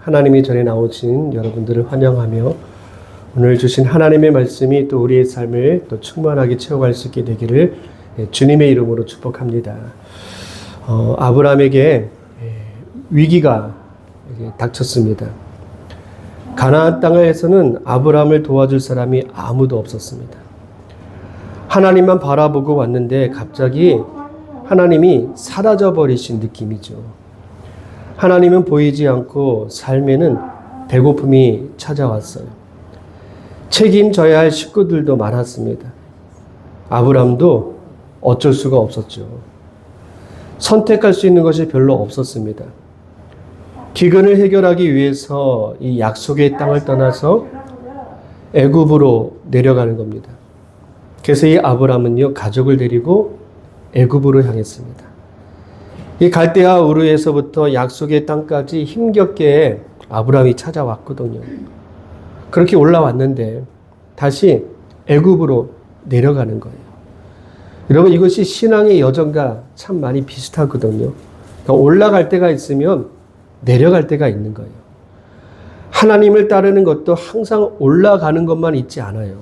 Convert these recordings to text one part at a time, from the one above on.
하나님이 전에 나오신 여러분들을 환영하며 오늘 주신 하나님의 말씀이 또 우리의 삶을 또 충만하게 채워갈 수 있게 되기를 주님의 이름으로 축복합니다. 아브라함에게 위기가 닥쳤습니다. 가나안 땅에서는 아브라함을 도와줄 사람이 아무도 없었습니다. 하나님만 바라보고 왔는데 갑자기 하나님이 사라져 버리신 느낌이죠. 하나님은 보이지 않고 삶에는 배고픔이 찾아왔어요. 책임져야 할 식구들도 많았습니다. 아브라함도 어쩔 수가 없었죠. 선택할 수 있는 것이 별로 없었습니다. 기근을 해결하기 위해서 이 약속의 땅을 떠나서 애굽으로 내려가는 겁니다. 그래서 이 아브라함은요, 가족을 데리고 애굽으로 향했습니다. 이 갈대아 우르에서부터 약속의 땅까지 힘겹게 아브라함이 찾아왔거든요. 그렇게 올라왔는데 다시 애굽으로 내려가는 거예요. 여러분, 이것이 신앙의 여정과 참 많이 비슷하거든요. 그러니까 올라갈 때가 있으면 내려갈 때가 있는 거예요. 하나님을 따르는 것도 항상 올라가는 것만 있지 않아요.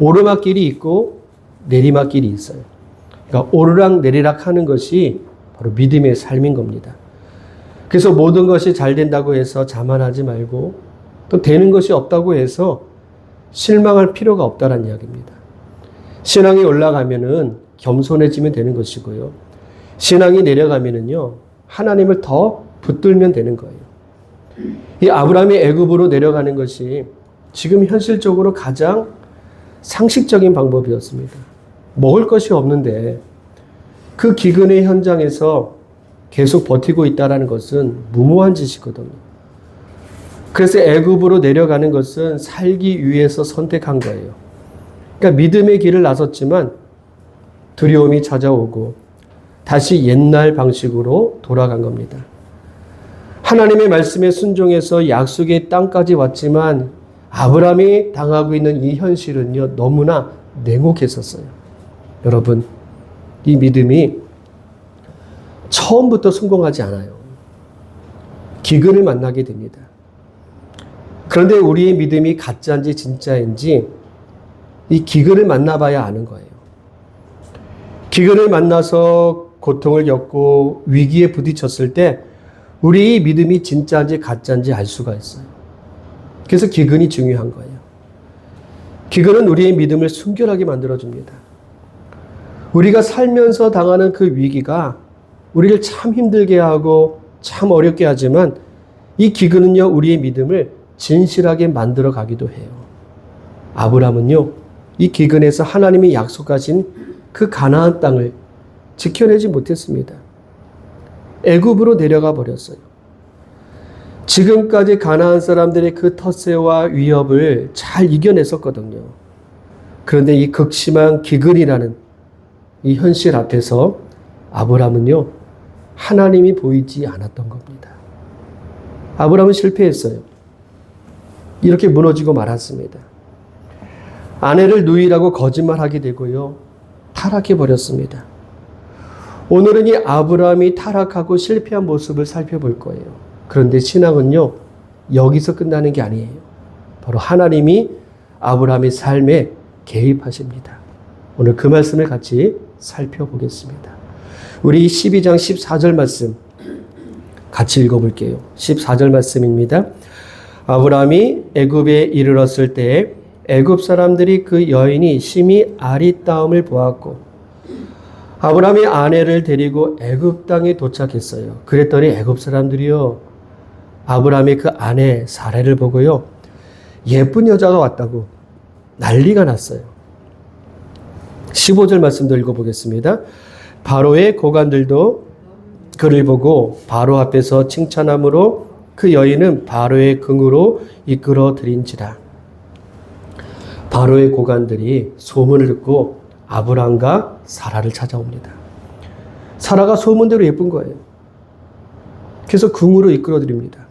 오르막길이 있고 내리막길이 있어요. 그러니까 오르락 내리락 하는 것이 바로 믿음의 삶인 겁니다. 그래서 모든 것이 잘 된다고 해서 자만하지 말고 또 되는 것이 없다고 해서 실망할 필요가 없다는 이야기입니다. 신앙이 올라가면은 겸손해지면 되는 것이고요. 신앙이 내려가면은요, 하나님을 더 붙들면 되는 거예요. 이 아브라함이 애굽으로 내려가는 것이 지금 현실적으로 가장 상식적인 방법이었습니다. 먹을 것이 없는데 그 기근의 현장에서 계속 버티고 있다는 것은 무모한 짓이거든요. 그래서 애굽으로 내려가는 것은 살기 위해서 선택한 거예요. 그러니까 믿음의 길을 나섰지만 두려움이 찾아오고 다시 옛날 방식으로 돌아간 겁니다. 하나님의 말씀에 순종해서 약속의 땅까지 왔지만 아브라함이 당하고 있는 이 현실은요, 너무나 냉혹했었어요. 여러분, 이 믿음이 처음부터 성공하지 않아요. 기근을 만나게 됩니다. 그런데 우리의 믿음이 가짜인지 진짜인지 이 기근을 만나봐야 아는 거예요. 기근을 만나서 고통을 겪고 위기에 부딪혔을 때 우리의 믿음이 진짜인지 가짜인지 알 수가 있어요. 그래서 기근이 중요한 거예요. 기근은 우리의 믿음을 순결하게 만들어줍니다. 우리가 살면서 당하는 그 위기가 우리를 참 힘들게 하고 참 어렵게 하지만 이 기근은요, 우리의 믿음을 진실하게 만들어 가기도 해요. 아브라함은요, 이 기근에서 하나님이 약속하신 그 가나안 땅을 지켜내지 못했습니다. 애굽으로 내려가 버렸어요. 지금까지 가나안 사람들의 그 텃세와 위협을 잘 이겨냈었거든요. 그런데 이 극심한 기근이라는 이 현실 앞에서 아브라함은요, 하나님이 보이지 않았던 겁니다. 아브라함은 실패했어요. 이렇게 무너지고 말았습니다. 아내를 누이라고 거짓말하게 되고요, 타락해 버렸습니다. 오늘은 이 아브라함이 타락하고 실패한 모습을 살펴볼 거예요. 그런데 신앙은요, 여기서 끝나는 게 아니에요. 바로 하나님이 아브라함의 삶에 개입하십니다. 오늘 그 말씀을 같이 살펴보겠습니다. 우리 12장 14절 말씀 같이 읽어볼게요. 14절 말씀입니다. 아브라함이 애굽에 이르렀을 때에 애굽 사람들이 그 여인이 심히 아리따움을 보았고 아브라함이 아내를 데리고 애굽 땅에 도착했어요. 그랬더니 애굽 사람들이요, 아브라함의 그 아내 사레를 보고요, 예쁜 여자가 왔다고 난리가 났어요. 15절 말씀도 읽어보겠습니다. 바로의 고관들도 그를 보고 바로 앞에서 칭찬함으로 그 여인은 바로의 긍으로 이끌어 들인지라. 바로의 고관들이 소문을 듣고 아브라함과 사라를 찾아옵니다. 사라가 소문대로 예쁜 거예요. 그래서 긍으로 이끌어 드립니다.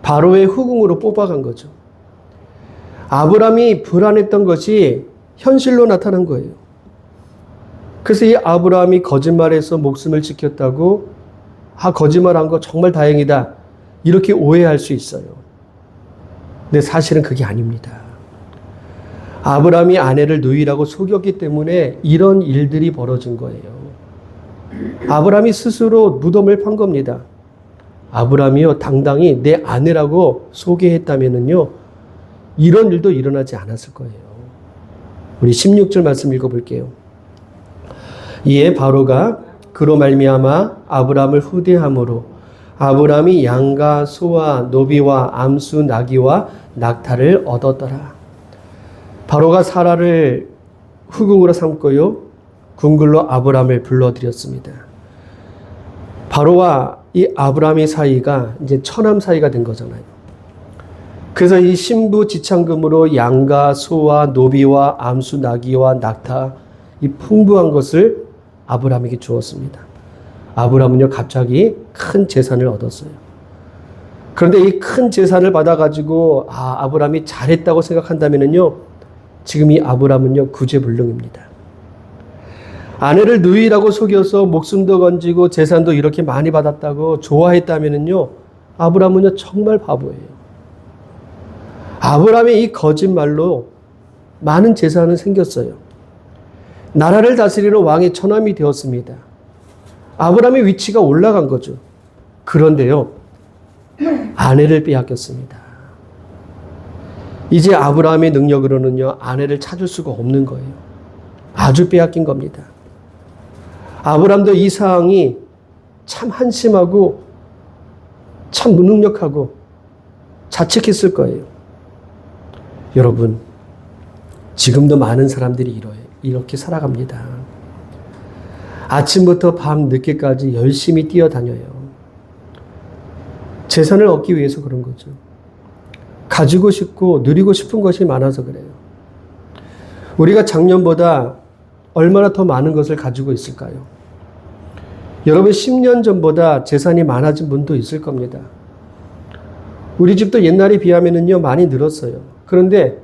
바로의 후궁으로 뽑아간 거죠. 아브라함이 불안했던 것이 현실로 나타난 거예요. 그래서 이 아브라함이 거짓말해서 목숨을 지켰다고 거짓말한 거 정말 다행이다. 이렇게 오해할 수 있어요. 근데 사실은 그게 아닙니다. 아브라함이 아내를 누이라고 속였기 때문에 이런 일들이 벌어진 거예요. 아브라함이 스스로 무덤을 판 겁니다. 아브라함이요, 당당히 내 아내라고 소개했다면은요, 이런 일도 일어나지 않았을 거예요. 우리 16절 말씀 읽어볼게요. 이에 바로가 그로 말미암아 아브라함을 후대함으로 아브라함이 양과 소와 노비와 암수 나귀와 낙타를 얻었더라. 바로가 사라를 후궁으로 삼고요, 궁궐로 아브라함을 불러들였습니다. 바로와 이 아브라함의 사이가 이제 처남 사이가 된 거잖아요. 그래서 이 신부 지참금으로 양과 소와 노비와 암수 나귀와 낙타, 이 풍부한 것을 아브라함에게 주었습니다. 아브라함은요, 갑자기 큰 재산을 얻었어요. 그런데 이 큰 재산을 받아가지고 아브라함이 잘했다고 생각한다면요, 지금 이 아브라함은요, 구제불능입니다. 아내를 누이라고 속여서 목숨도 건지고 재산도 이렇게 많이 받았다고 좋아했다면요, 아브라함은요, 정말 바보예요. 아브라함의 이 거짓말로 많은 재산은 생겼어요. 나라를 다스리는 왕의 처남이 되었습니다. 아브라함의 위치가 올라간 거죠. 그런데요, 아내를 빼앗겼습니다. 이제 아브라함의 능력으로는요, 아내를 찾을 수가 없는 거예요. 아주 빼앗긴 겁니다. 아브라함도 이 상황이 참 한심하고 참 무능력하고 자책했을 거예요. 여러분, 지금도 많은 사람들이 이렇게 살아갑니다. 아침부터 밤 늦게까지 열심히 뛰어다녀요. 재산을 얻기 위해서 그런 거죠. 가지고 싶고 누리고 싶은 것이 많아서 그래요. 우리가 작년보다 얼마나 더 많은 것을 가지고 있을까요? 여러분, 10년 전보다 재산이 많아진 분도 있을 겁니다. 우리 집도 옛날에 비하면요, 많이 늘었어요. 그런데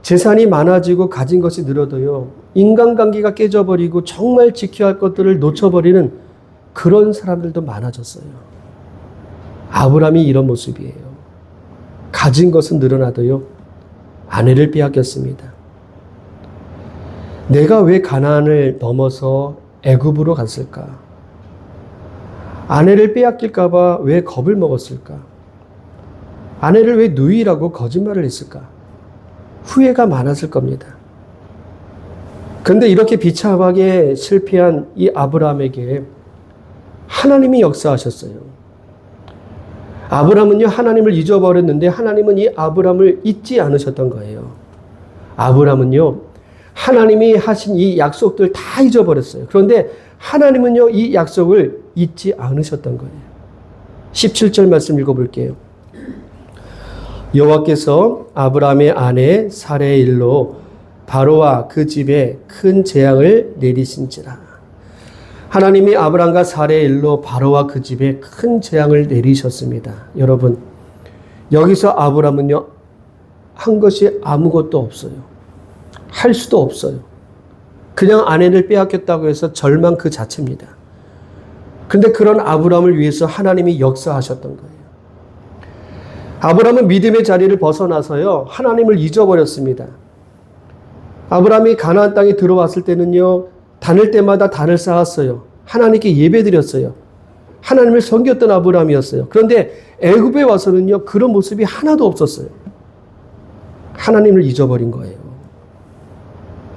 재산이 많아지고 가진 것이 늘어도요, 인간관계가 깨져버리고 정말 지켜야 할 것들을 놓쳐버리는 그런 사람들도 많아졌어요. 아브라함이 이런 모습이에요. 가진 것은 늘어나도요, 아내를 빼앗겼습니다. 내가 왜 가나안을 넘어서 애굽으로 갔을까? 아내를 빼앗길까 봐 왜 겁을 먹었을까? 아내를 왜 누이라고 거짓말을 했을까? 후회가 많았을 겁니다. 그런데 이렇게 비참하게 실패한 이 아브라함에게 하나님이 역사하셨어요. 아브라함은요, 하나님을 잊어버렸는데 하나님은 이 아브라함을 잊지 않으셨던 거예요. 아브라함은요, 하나님이 하신 이 약속들 다 잊어버렸어요. 그런데 하나님은요, 이 약속을 잊지 않으셨던 거예요. 17절 말씀 읽어볼게요. 여호와께서 아브라함의 아내 사레의 일로 바로와 그 집에 큰 재앙을 내리신지라. 하나님이 아브라함과 사레의 일로 바로와 그 집에 큰 재앙을 내리셨습니다. 여러분, 여기서 아브라함은요, 한 것이 아무것도 없어요. 할 수도 없어요. 그냥 아내를 빼앗겼다고 해서 절망 그 자체입니다. 근데 그런 아브라함을 위해서 하나님이 역사하셨던 거예요. 아브라함은 믿음의 자리를 벗어나서요, 하나님을 잊어버렸습니다. 아브라함이 가나안 땅에 들어왔을 때는요, 다닐 때마다 단을 쌓았어요. 하나님께 예배드렸어요. 하나님을 섬겼던 아브라함이었어요. 그런데 애굽에 와서는요, 그런 모습이 하나도 없었어요. 하나님을 잊어버린 거예요.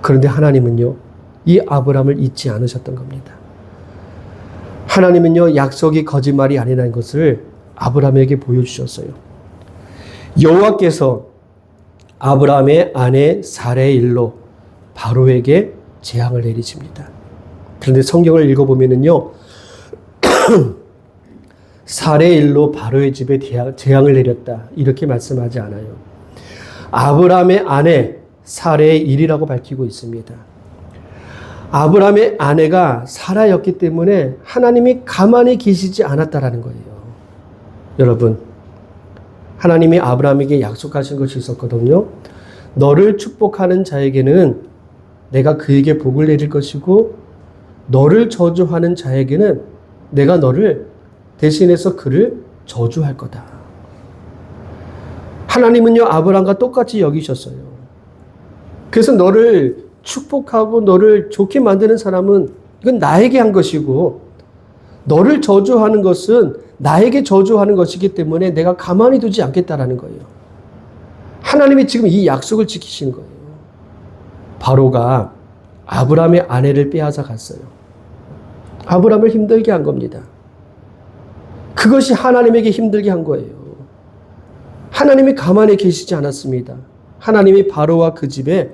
그런데 하나님은요, 이 아브라함을 잊지 않으셨던 겁니다. 하나님은요, 약속이 거짓말이 아니라는 것을 아브라함에게 보여주셨어요. 여호와께서 아브라함의 아내 사레의 일로 바로에게 재앙을 내리십니다. 그런데 성경을 읽어보면요, 사레의 일로 바로의 집에 재앙을 내렸다, 이렇게 말씀하지 않아요. 아브라함의 아내 사레의 일이라고 밝히고 있습니다. 아브라함의 아내가 사라였기 때문에 하나님이 가만히 계시지 않았다라는 거예요. 여러분, 하나님이 아브라함에게 약속하신 것이 있었거든요. 너를 축복하는 자에게는 내가 그에게 복을 내릴 것이고, 너를 저주하는 자에게는 내가 너를 대신해서 그를 저주할 거다. 하나님은요, 아브라함과 똑같이 여기셨어요. 그래서 너를 축복하고 너를 좋게 만드는 사람은 이건 나에게 한 것이고, 너를 저주하는 것은 나에게 저주하는 것이기 때문에 내가 가만히 두지 않겠다라는 거예요. 하나님이 지금 이 약속을 지키신 거예요. 바로가 아브라함의 아내를 빼앗아 갔어요. 아브라함을 힘들게 한 겁니다. 그것이 하나님에게 힘들게 한 거예요. 하나님이 가만히 계시지 않았습니다. 하나님이 바로와 그 집에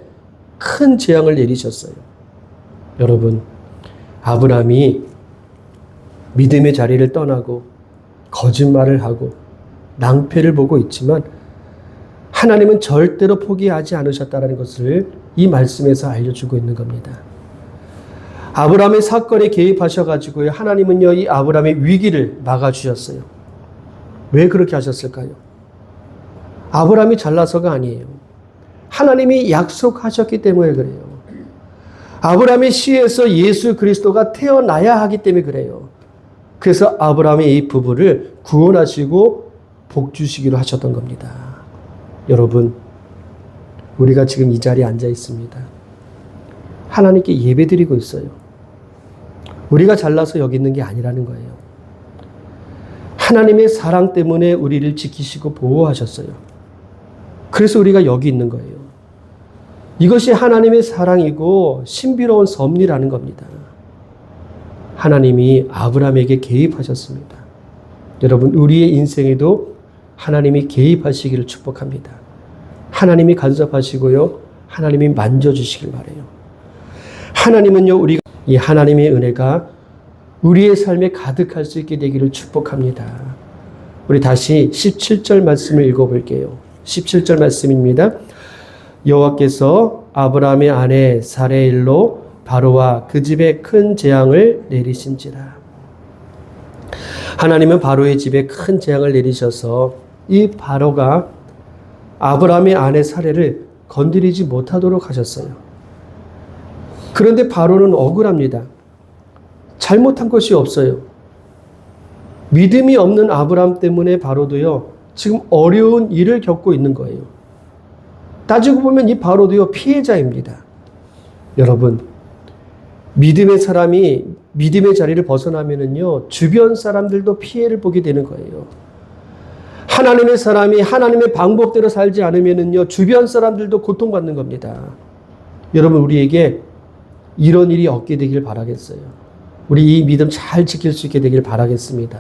큰 재앙을 내리셨어요. 여러분, 아브라함이 믿음의 자리를 떠나고 거짓말을 하고 낭패를 보고 있지만 하나님은 절대로 포기하지 않으셨다는 것을 이 말씀에서 알려주고 있는 겁니다. 아브라함의 사건에 개입하셔가지고요, 하나님은요, 이 아브라함의 위기를 막아주셨어요. 왜 그렇게 하셨을까요? 아브라함이 잘나서가 아니에요. 하나님이 약속하셨기 때문에 그래요. 아브라함의 씨에서 예수 그리스도가 태어나야 하기 때문에 그래요. 그래서 아브라함의 이 부부를 구원하시고 복 주시기로 하셨던 겁니다. 여러분, 우리가 지금 이 자리에 앉아 있습니다. 하나님께 예배드리고 있어요. 우리가 잘나서 여기 있는 게 아니라는 거예요. 하나님의 사랑 때문에 우리를 지키시고 보호하셨어요. 그래서 우리가 여기 있는 거예요. 이것이 하나님의 사랑이고 신비로운 섭리라는 겁니다. 하나님이 아브라함에게 개입하셨습니다. 여러분, 우리의 인생에도 하나님이 개입하시기를 축복합니다. 하나님이 간섭하시고요, 하나님이 만져주시길 바라요. 하나님은요, 우리가 이 하나님의 은혜가 우리의 삶에 가득할 수 있게 되기를 축복합니다. 우리 다시 17절 말씀을 읽어볼게요. 17절 말씀입니다. 여호와께서 아브라함의 아내 사레의 일로 바로와 그 집에 큰 재앙을 내리신지라. 하나님은 바로의 집에 큰 재앙을 내리셔서 이 바로가 아브라함의 아내 사레를 건드리지 못하도록 하셨어요. 그런데 바로는 억울합니다. 잘못한 것이 없어요. 믿음이 없는 아브라함 때문에 바로도요, 지금 어려운 일을 겪고 있는 거예요. 따지고 보면 이 바로도요, 피해자입니다. 여러분, 믿음의 사람이 믿음의 자리를 벗어나면은요, 주변 사람들도 피해를 보게 되는 거예요. 하나님의 사람이 하나님의 방법대로 살지 않으면은요, 주변 사람들도 고통받는 겁니다. 여러분, 우리에게 이런 일이 없게 되길 바라겠어요. 우리 이 믿음 잘 지킬 수 있게 되길 바라겠습니다.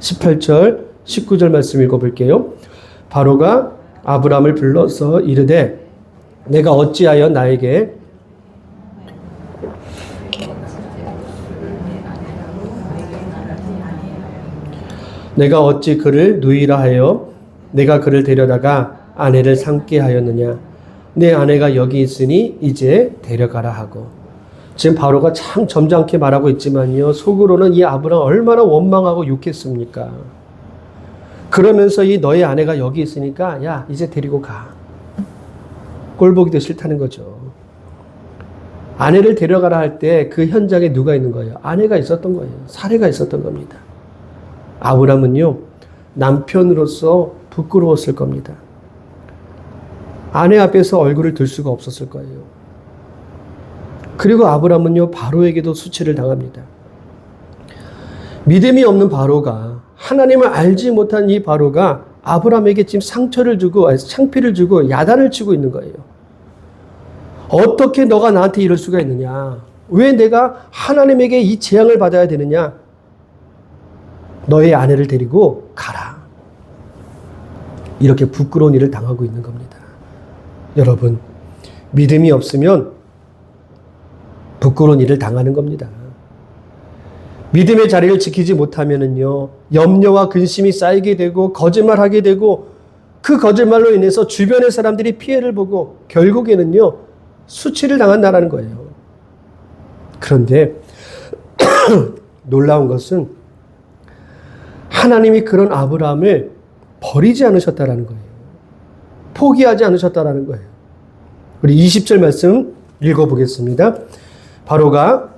18절, 19절 말씀 읽어볼게요. 바로가 아브라함을 불러서 이르되 내가 어찌하여 내가 어찌 그를 누이라 하여 내가 그를 데려다가 아내를 삼게 하였느냐. 내 아내가 여기 있으니 이제 데려가라 하고. 지금 바로가 참 점잖게 말하고 있지만요, 속으로는 이 아브라함 얼마나 원망하고 욕했습니까? 그러면서 이 너의 아내가 여기 있으니까 야, 이제 데리고 가. 꼴보기도 싫다는 거죠. 아내를 데려가라 할 때 그 현장에 누가 있는 거예요? 아내가 있었던 거예요. 사례가 있었던 겁니다. 아브라함은요, 남편으로서 부끄러웠을 겁니다. 아내 앞에서 얼굴을 들 수가 없었을 거예요. 그리고 아브라함은요, 바로에게도 수치를 당합니다. 믿음이 없는 바로가, 하나님을 알지 못한 이 바로가 아브라함에게 지금 상처를 주고, 창피를 주고, 야단을 치고 있는 거예요. 어떻게 너가 나한테 이럴 수가 있느냐? 왜 내가 하나님에게 이 재앙을 받아야 되느냐? 너의 아내를 데리고 가라. 이렇게 부끄러운 일을 당하고 있는 겁니다. 여러분, 믿음이 없으면 부끄러운 일을 당하는 겁니다. 믿음의 자리를 지키지 못하면은요, 염려와 근심이 쌓이게 되고 거짓말하게 되고 그 거짓말로 인해서 주변의 사람들이 피해를 보고 결국에는요, 수치를 당한다라는 거예요. 그런데 놀라운 것은 하나님이 그런 아브라함을 버리지 않으셨다라는 거예요. 포기하지 않으셨다라는 거예요. 우리 20절 말씀 읽어보겠습니다. 바로가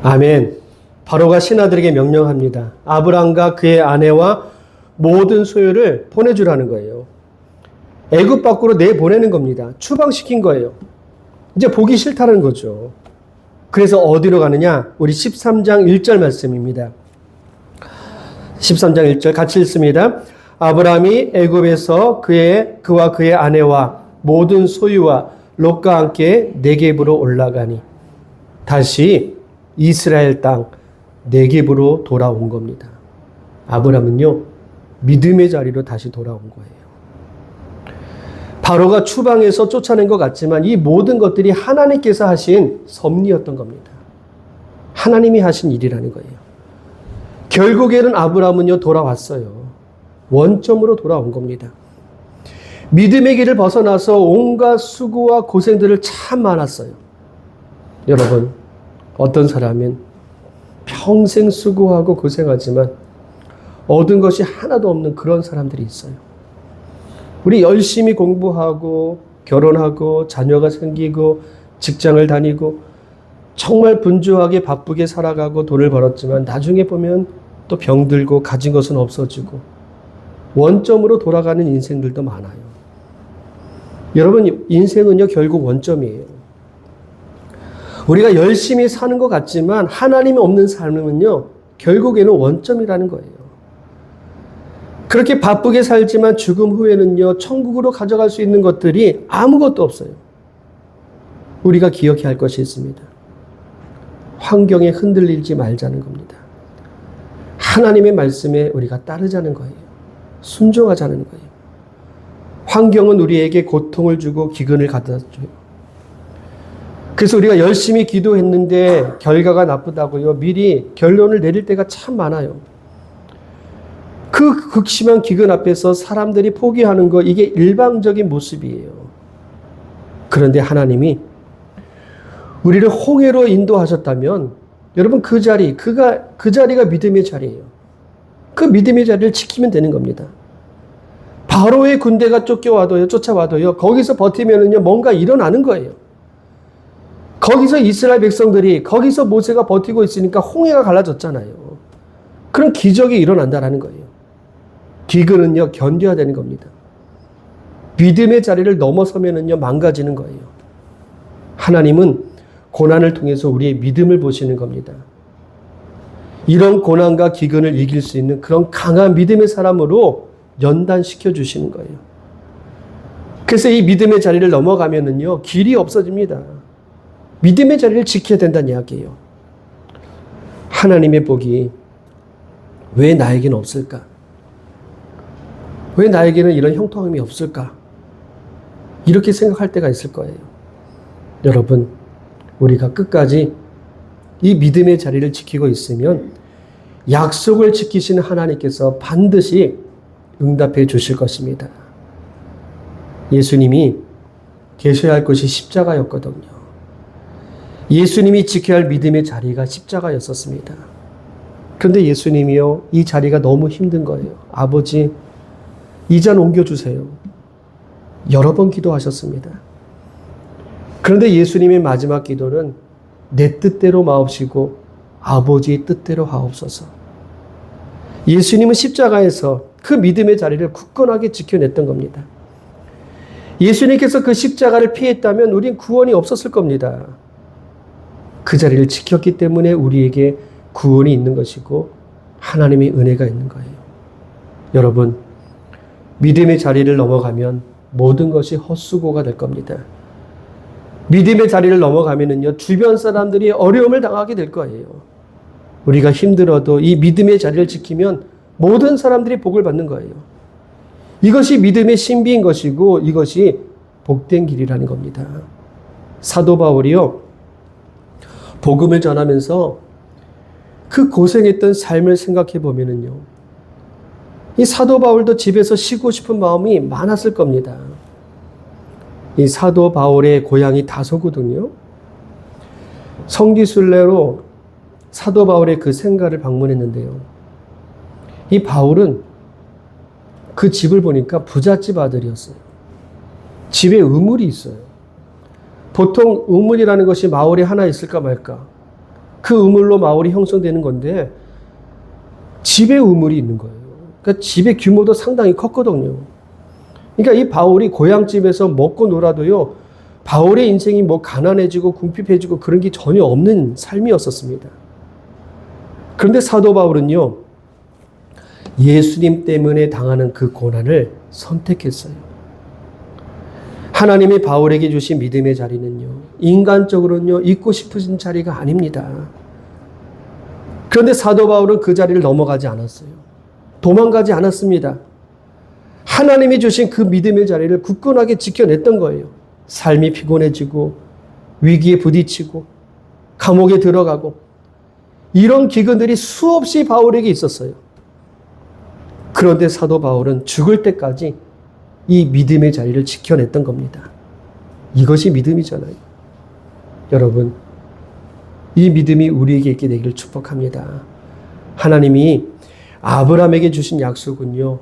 아멘. 바로가 신하들에게 명령합니다. 아브람과 그의 아내와 모든 소유를 보내주라는 거예요. 애굽 밖으로 내보내는 겁니다. 추방시킨 거예요. 이제 보기 싫다는 거죠. 그래서 어디로 가느냐? 우리 13장 1절 말씀입니다. 13장 1절 같이 읽습니다. 아브라함이 애굽에서 그와 그의 아내와 모든 소유와 롯과 함께 네겝으로 올라가니 다시 이스라엘 땅 네겝으로 돌아온 겁니다. 아브라함은요, 믿음의 자리로 다시 돌아온 거예요. 바로가 추방해서 쫓아낸 것 같지만 이 모든 것들이 하나님께서 하신 섭리였던 겁니다. 하나님이 하신 일이라는 거예요. 결국에는 아브라함은요, 돌아왔어요. 원점으로 돌아온 겁니다. 믿음의 길을 벗어나서 온갖 수고와 고생들을 참 많았어요. 여러분, 어떤 사람은 평생 수고하고 고생하지만 얻은 것이 하나도 없는 그런 사람들이 있어요. 우리 열심히 공부하고 결혼하고 자녀가 생기고 직장을 다니고 정말 분주하게 바쁘게 살아가고 돈을 벌었지만 나중에 보면 또 병들고 가진 것은 없어지고 원점으로 돌아가는 인생들도 많아요. 여러분, 인생은요, 결국 원점이에요. 우리가 열심히 사는 것 같지만 하나님이 없는 삶은요, 결국에는 원점이라는 거예요. 그렇게 바쁘게 살지만 죽음 후에는요, 천국으로 가져갈 수 있는 것들이 아무것도 없어요. 우리가 기억해야 할 것이 있습니다. 환경에 흔들리지 말자는 겁니다. 하나님의 말씀에 우리가 따르자는 거예요. 순종하자는 거예요. 환경은 우리에게 고통을 주고 기근을 가져다 줘요. 그래서 우리가 열심히 기도했는데 결과가 나쁘다고요, 미리 결론을 내릴 때가 참 많아요. 그 극심한 기근 앞에서 사람들이 포기하는 거, 이게 일방적인 모습이에요. 그런데 하나님이 우리를 홍해로 인도하셨다면 여러분, 그 자리가 믿음의 자리예요. 그 믿음의 자리를 지키면 되는 겁니다. 바로의 군대가 쫓아와도요, 거기서 버티면은요, 뭔가 일어나는 거예요. 거기서 이스라엘 백성들이, 거기서 모세가 버티고 있으니까 홍해가 갈라졌잖아요. 그런 기적이 일어난다라는 거예요. 기근은요, 견뎌야 되는 겁니다. 믿음의 자리를 넘어서면은요, 망가지는 거예요. 하나님은 고난을 통해서 우리의 믿음을 보시는 겁니다. 이런 고난과 기근을 이길 수 있는 그런 강한 믿음의 사람으로 연단시켜 주시는 거예요. 그래서 이 믿음의 자리를 넘어가면은요, 길이 없어집니다. 믿음의 자리를 지켜야 된다는 이야기예요. 하나님의 복이 왜 나에게는 없을까? 왜 나에게는 이런 형통함이 없을까? 이렇게 생각할 때가 있을 거예요. 여러분, 우리가 끝까지 이 믿음의 자리를 지키고 있으면 약속을 지키시는 하나님께서 반드시 응답해 주실 것입니다. 예수님이 계셔야 할 것이 십자가였거든요. 예수님이 지켜야 할 믿음의 자리가 십자가였었습니다. 그런데 예수님이요, 이 자리가 너무 힘든 거예요. 아버지, 이 잔 옮겨주세요. 여러 번 기도하셨습니다. 그런데 예수님의 마지막 기도는 내 뜻대로 마옵시고 아버지의 뜻대로 하옵소서. 예수님은 십자가에서 그 믿음의 자리를 굳건하게 지켜냈던 겁니다. 예수님께서 그 십자가를 피했다면 우린 구원이 없었을 겁니다. 그 자리를 지켰기 때문에 우리에게 구원이 있는 것이고 하나님의 은혜가 있는 거예요. 여러분, 믿음의 자리를 넘어가면 모든 것이 헛수고가 될 겁니다. 믿음의 자리를 넘어가면은요, 주변 사람들이 어려움을 당하게 될 거예요. 우리가 힘들어도 이 믿음의 자리를 지키면 모든 사람들이 복을 받는 거예요. 이것이 믿음의 신비인 것이고 이것이 복된 길이라는 겁니다. 사도 바울이요, 복음을 전하면서 그 고생했던 삶을 생각해 보면은요, 이 사도 바울도 집에서 쉬고 싶은 마음이 많았을 겁니다. 이 사도 바울의 고향이 다소거든요. 성지순례로 사도 바울의 그 생가를 방문했는데요. 이 바울은 그 집을 보니까 부잣집 아들이었어요. 집에 우물이 있어요. 보통 우물이라는 것이 마을에 하나 있을까 말까. 그 우물로 마을이 형성되는 건데 집에 우물이 있는 거예요. 그러니까 집의 규모도 상당히 컸거든요. 그러니까 이 바울이 고향집에서 먹고 놀아도요, 바울의 인생이 뭐 가난해지고 궁핍해지고 그런 게 전혀 없는 삶이었었습니다. 그런데 사도 바울은요, 예수님 때문에 당하는 그 고난을 선택했어요. 하나님이 바울에게 주신 믿음의 자리는요, 인간적으로는요, 있고 싶으신 자리가 아닙니다. 그런데 사도 바울은 그 자리를 넘어가지 않았어요. 도망가지 않았습니다. 하나님이 주신 그 믿음의 자리를 굳건하게 지켜냈던 거예요. 삶이 피곤해지고 위기에 부딪히고 감옥에 들어가고 이런 기근들이 수없이 바울에게 있었어요. 그런데 사도 바울은 죽을 때까지 이 믿음의 자리를 지켜냈던 겁니다. 이것이 믿음이잖아요. 여러분, 이 믿음이 우리에게 있게 되기를 축복합니다. 하나님이 아브라함에게 주신 약속은요,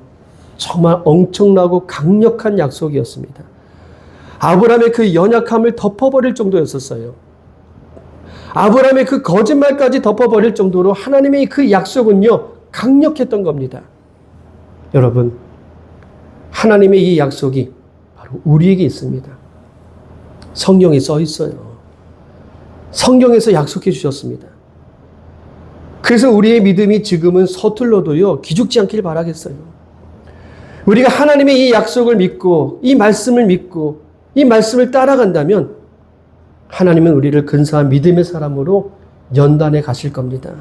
정말 엄청나고 강력한 약속이었습니다. 아브라함의 그 연약함을 덮어버릴 정도였었어요. 아브라함의 그 거짓말까지 덮어버릴 정도로 하나님의 그 약속은요, 강력했던 겁니다. 여러분, 하나님의 이 약속이 바로 우리에게 있습니다. 성경에 써 있어요. 성경에서 약속해 주셨습니다. 그래서 우리의 믿음이 지금은 서툴러도요, 기죽지 않길 바라겠어요. 우리가 하나님의 이 약속을 믿고, 이 말씀을 믿고, 이 말씀을 따라간다면 하나님은 우리를 근사한 믿음의 사람으로 연단해 가실 겁니다.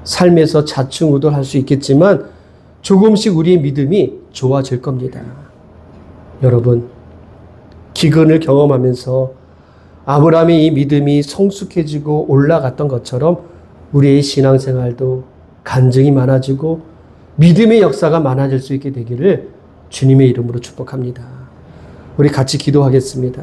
삶에서 좌충우돌할 수 있겠지만 조금씩 우리의 믿음이 좋아질 겁니다. 여러분, 기근을 경험하면서 아브라함의 이 믿음이 성숙해지고 올라갔던 것처럼 우리의 신앙생활도 간증이 많아지고 믿음의 역사가 많아질 수 있게 되기를 주님의 이름으로 축복합니다. 우리 같이 기도하겠습니다.